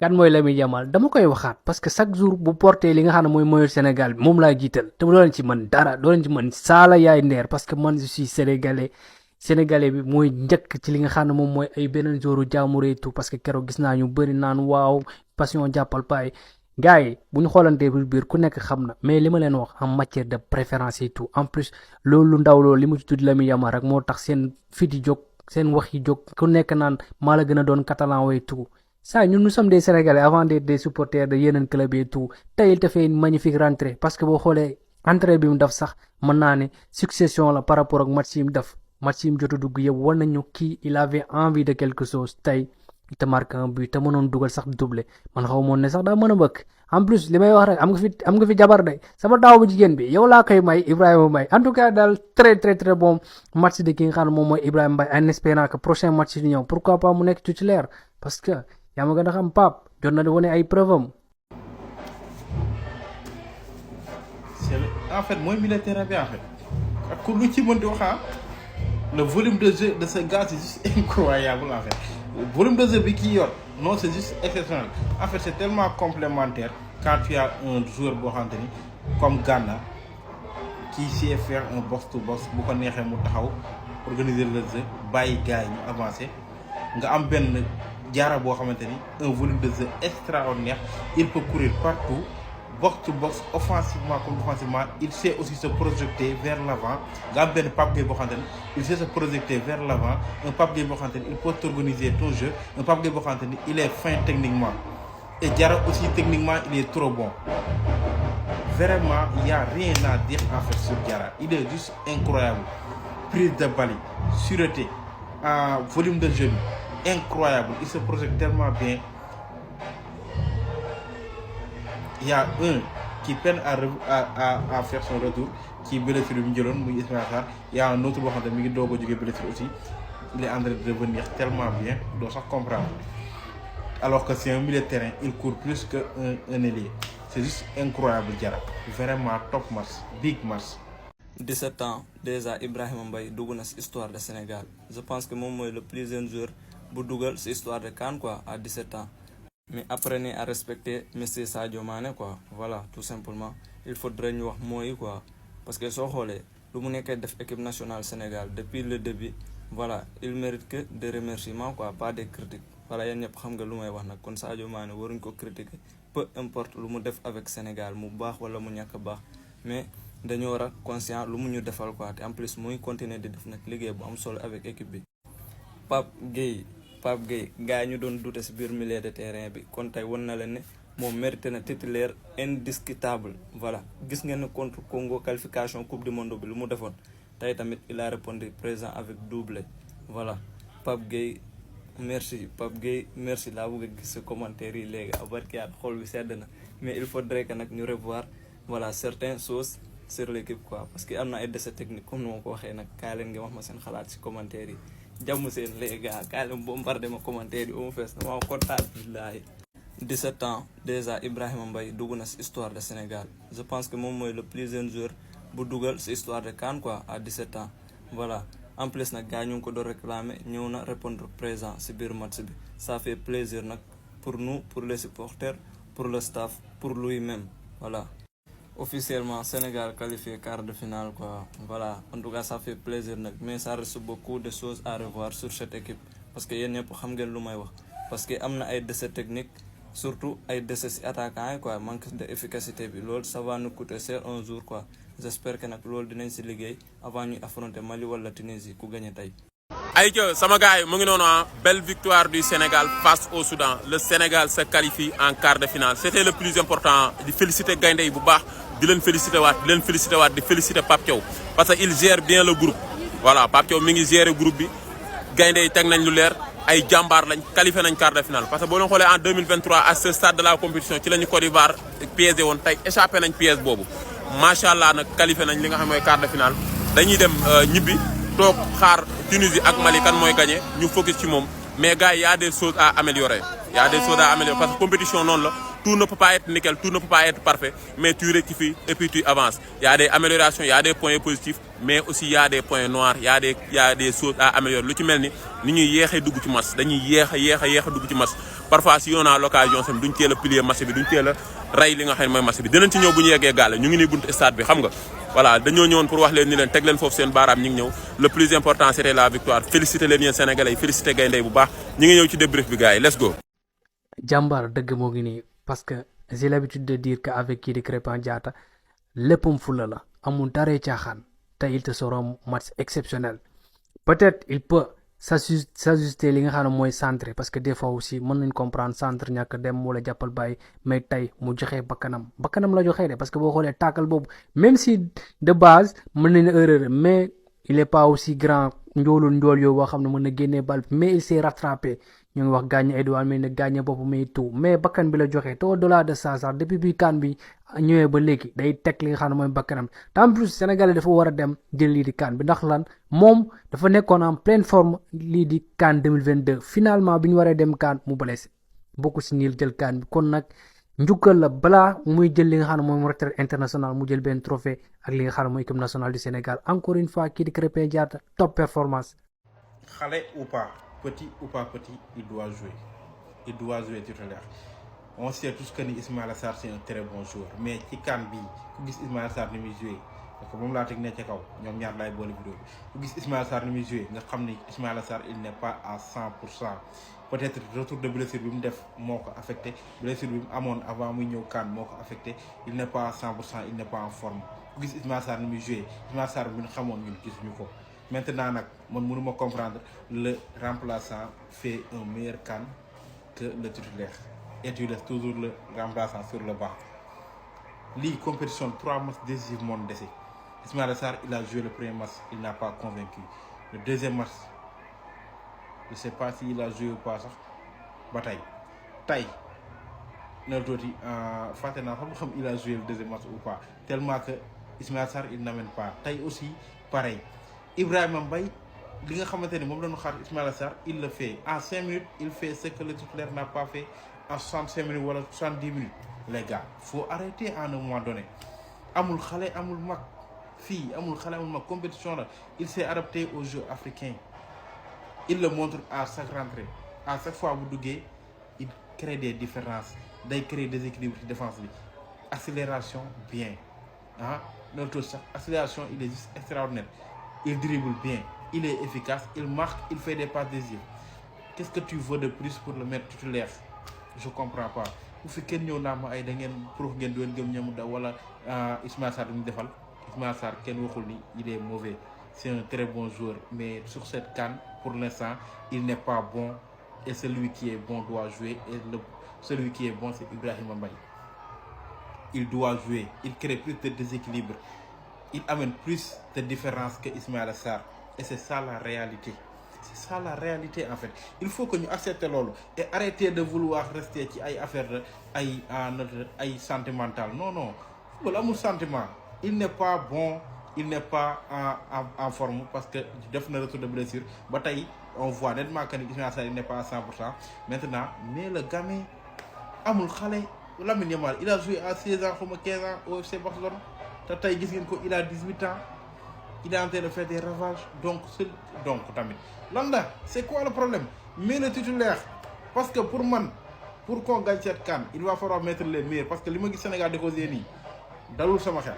kan mooy Lamine Yamal dama koy waxaat parce que chaque jour bu porté li nga xam ne mooy maillot Sénégal bi moom laa jiital te doo leen ci mën dara doo leen ci mën saala yaay ndeer parce que man je suis sénégalais bi mooy njëkk ci li nga xam ne moom mooy ay beneen jouru jaamure et tout parce que keroog gis naa ñu bëri naan waaw passion jàppal paay gars yi bu ñu xoolantee biir ku nekk xam na mais li ma leen wax en matière de préférence et tout en plus loolu ndaw loolu li mu ci tudd Lamine Yamal rek moo tax seen fit yi jóg seen wax yi jóg ku nekk naan maa la gën a doon catalan way tout ça ñun nous sommes des Sénégalais avant d'être des supporters de yeneen club et tout tey il te fait une magnifique rentrée parce que boo xoolee entrée bi mu def sax mën naa ne succession la par rapport ak match yi mu def match yi mu jot a dugg yëpp war nañu kii il avait envie de quelque chose tey te marqué un but te mënoon dugal sax doublé man xaw moon ne sax daa mën a bëgg en plus li may wax rek am nga fi jabar de sama daaw bu jigéen bi yow laa koy may Ibrahima Mbaye en tout cas daal très très très bon match de ki nga xam ne moom mooy Ibrahima Mbaye en espérant que prochain match di ñëw pourquoi pas mu nekk titulaire parce que yaa ma gën a xam Pape jot na di wane ay preuve am. En fait mooy militaire bi en fait ak ku lu ci mën di wax le volume de jeu de ce gars c'est juste incroyable en fait le volume de jeu bi kii yor non c'est juste exceptionnel en fait c'est tellement complémentaire quand tu as un joueur boo xamante ni comme Gana qui sait faire un box to box bu ko neexee mu taxaw organiser le jeu bàyyi gars yi ñu avancer nga am benn jaara boo xamante ni un volume de jeu extraordinaire il peut courir partout box to box offensivement comme défensivement il sait aussi se projeter vers l'avant nga am benn Pape Gueye boo xamante ni il sait se projeter vers l'avant un Pape Gueye boo xamante ni il peut organiser ton jeu un Pape Gueye boo xamante ni il est fin techniquement et Diarra aussi techniquement il est trop bon vraiment il y a rien à dire en fait sur Diarra il est juste incroyable prise de balle sûreté volume de jeu incroyable il se projette tellement bien. Il y a un qui peine à faire son retour qui blessure bi mu jëloon muy Ismaïla Sarr il y a un autre boo xam ne mi ngi doog a jógee blessure aussi il est en train de revenir tellement bien doo sax comprendre alors que c'est un milieu de terrain il court plus que un ailier c'est juste incroyable Diarra vraiment top match big match. 17 ans déjà Ibrahima Mbaye dugg na ci histoire de Sénégal je pense que moom mooy le plus jeune joueur bu dugal ci histoire de CAN quoi à 17 ans. Mais apprenez à respecter Monsieur Sadio Mané quoi voilà tout simplement il faudrait ñu wax mooy quoi parce que soo xoolee lu mu nekkee def équipe nationale Sénégal depuis le début voilà il mérite que des remerciements quoi pas des critiques voilà yéen ñëpp xam nga lu may wax nag kon Sadio Mané waruñ ko critiquer peu importe lu mu def avec Sénégal mu baax wala mu ñàkk baax mais dañoo war a conscient lu mu ñu defal quoi te en plus muy continuer di def nag liggéey bu am solo avec équipe bi Pape Gueye gars yi ñu doon douter ci biir milieu de terrain bi kon tey wan na leen ne moom mérité na titulaire indiscutable voilà gis ngeen ne contre Congo qualification coupe du monde bi lu mu defoon tey tamit il a répondu présent avec doublé voilà Pape Gueye merci laa bëgg a gis ci commentaire yi léegi abarkiyaat xol bi sedd na mais il faudrait que nag ñu revoir voilà certaines choses sur l'équipe quoi parce que am na ay déchets techniques comme ni ma ko waxee nag kaay leen nga wax ma seen xalaat ci commentaire yi jàmm seen les gars kaay leen bombardé ma commentaire yi au fees dama kontaan billahi 17 ans déjà Ibrahima Mbaye dugg na ci histoire de Sénégal je pense que moom mooy le plus jeune joueur bu dugal ci histoire de CAN quoi à 17 ans voilà en plus nag gars ñu ngi ko doon réclamer ñëw na répondre présent ci biir match bi ça fait plaisir nag pour nous pour les supporters pour le staff pour lui-même voilà officiellement Sénégal qualifié quart de finale quoi voilà en tout cas ça fait plaisir nag mais ça reste beaucoup de choses à revoir sur cette équipe parce que yéen ñëpp xam ngeen lu may wax parce que am na ay déchets techniques surtout ay déchets ci attaquants yi quoi manque de efficacité bi loolu ça va nous coûter cher un jour quoi j'espère que nag loolu dinañ ci liggéey avant ñuy affronter Mali wala Tunisie ku gagné tey. ayca sama gars yi mu ngi noonu belle victoire du Sénégal face au Soudan le Sénégal se qualifie en quart de finale c'était le plus important di féliciter gaynde yi bu baax di leen féliciter waat di féliciter Pape Thiaw parce que il gère bien le groupe voilà Pape Thiaw mi ngi gérer groupe bi gaynde yi teg nañ lu leer ay jàmbaar lañ qualifié nañ quart de finale parce que boo leen xoolee en 2023 à ce stade de la compétition ci la ñu Côte d'Ivoire piégé woon tey échappé nañ piège boobu macha allah nag qualifié nañ li nga xam mooy quart de finale dañuy dem ñibbi toog xaar Tunisie ak Mali kan mooy gagné ñu focus ci moom mais gars yi y a des choses à améliorer parce que compétition noonu la tout ne peut pas être nickel tout ne peut pas être parfait mais tu rectifies et puis tu avances y a des améliorations y a des points positifs mais aussi y a des points noirs y a des choses à améliorer lu ci mel ni ñuy yéexee dugg ci match dañuy yéex a dugg ci match parfois si on a l'occasion sam duñ teel a plier match bi duñ teel a rey li nga xam ne mooy match bi dinañ ci ñëw bu ñu yeggee gàlle ñu ngi nii buntu stade bi xam nga voilà dañoo ñëwoon pour wax leen ni leen teg leen foofu seen baaraam ñi ngi ñëw le plus important c'était la victoire féliciter leen yéen sénégalais yi féliciter gaynde bu baax ñi ngi ñëw ci débrief bi gars yi let's go. jàmbaar dëgg moo ngi nii parce que j'ai l'habitude de dire que avec kii di Krépin Diatta léppam fulla la amul daree caaxaan te il te sera un match exceptionnel peut-être il peut s'ajuster li nga xam ne mooy centre parce que des fois aussi mën nañ comprendre centre ñàkk dem wala jàppal bàyyi mais tey mu joxee bakkanam la joxee de parce que boo xoolee tackle boobu même si de base mën nañ erreur mais il est pas aussi grand njool yow boo xam ne mën na génnee bal mais il s'est rattrapé ñu ngi wax gaañ Edouard mais ne gaañ bopp mais tout mais bakkan bi la joxee te au-delà de ça sax depuis bi CAN bi ñëwee ba léegi day teg li nga xam ne mooy bakkanam te en plus Sénégalais dafa war a dem jël lii di CAN bi ndax lan moom dafa nekkoon en pleine forme lii di CAN 2022 finalement bi ñu waree dem CAN mu blessé bokku si niil jël CAN bi kon nag njukkal la balaa muy jël li nga xam ne mooy retraite international mu jël benn trophée ak li nga xam ne mooy équipe nationale du Sénégal encore une fois kii di Krépin Diatta top performance. xale ou pas petit ou pas petit il doit jouer titulaire. On sait tous que Ismaïla Sarr c'est un très bon joueur mais ci CAN bii ku gis Ismaïla Sarr ni muy joué parce que moom laa teg ne ca kaw ñoom ñaar laay boole vidéo bi ku gis Ismaïla Sarr ni muy joué nga xam ni Ismaïla Sarr il n'est pas à 100%. peut-être retour de blessure bi mu def moo ko affecté blessure bi mu amoon avant muy ñëw CAN moo ko affecté il n'est pas à 100%, il n'est pas en forme ku gis Ismaïla Sarr ni muy joué Ismaïla Sarr bi ñu xamoon ñun gisuñu ko. Maintenant nag man mënuma comprendre le remplaçant fait un meilleur CAN que le titulaire et tu laisses toujours le remplaçant sur le banc. Lii compétition 3 matchs décisifs moo dese Ismaïla Sarr il a joué le premier match il n'a pas convaincu le deuxième match je sais pas s'il a joué ou pas sax ba tey na tooti fàtte naa xam il a joué le deuxième match ou pas tellement que Ismaïla Sarr il n'amène pas tey aussi pareil. Ibrahima Mbaye li nga xamante ni moom la ñu xaar Ismaïla Sarr il le fait en 5 minutes il fait ce que le titulaire n'a pas fait en 65 minutes wala 70 minutes les gars faut arrêter à un moment donné amul xale amul mag fii amul xale amul mag compétition la il s'est adapté aux jeux africains il le montre à chaque rentrée à chaque fois bu duggee il crée des différences day créer des équilibres ci défense bi accélération bien loolu tout sax accélération il est juste extraordinaire. Il dribble bien, il est efficace, il marque, il fait des passes décisives. Qu'est-ce que tu veux de plus pour le mettre titulaire? Je comprends pas. Bu fi kenn ñëw naa ma ay da ngeen pour ngeen doon gëm ñamu da wala Ismaïla Sarr ñu defal Ismaïla Sarr kenn waxul ni il est mauvais. C'est un très bon joueur mais sur cette CAN pour l'instant il n'est pas bon et celui qui est bon doit jouer et celui qui est bon c'est Ibrahima Mbaye. Il doit jouer, il crée plus de déséquilibre. Il amène plus de différence que Ismaïla Sarr et c'est ça la réalité. C'est ça la réalité en fait. Il faut que nous acceptions loolu et arrêter de vouloir rester ci ay affaire de ay sentimental. Non, football amul sentiment. Il n'est pas bon, il n'est pas en forme parce que def na retour de blessure. Ba tey on voit nettement que Ismaïla Sarr il n'est pas à 100%. Maintenant, mais le gamin amul xale Lamine Yamal il a joué à 16 ans comme 15 ans au FC Barcelone. te tey gis ngeen ko il a 18 ans il est en train de faire des ravages donc tamit lan la c'est quoi le problème mais le titulaire parce que pour man pour qu'on gagne cette CAN il va falloir mettre les meilleurs parce que li ma gis Sénégal di ko nii dalul sama xel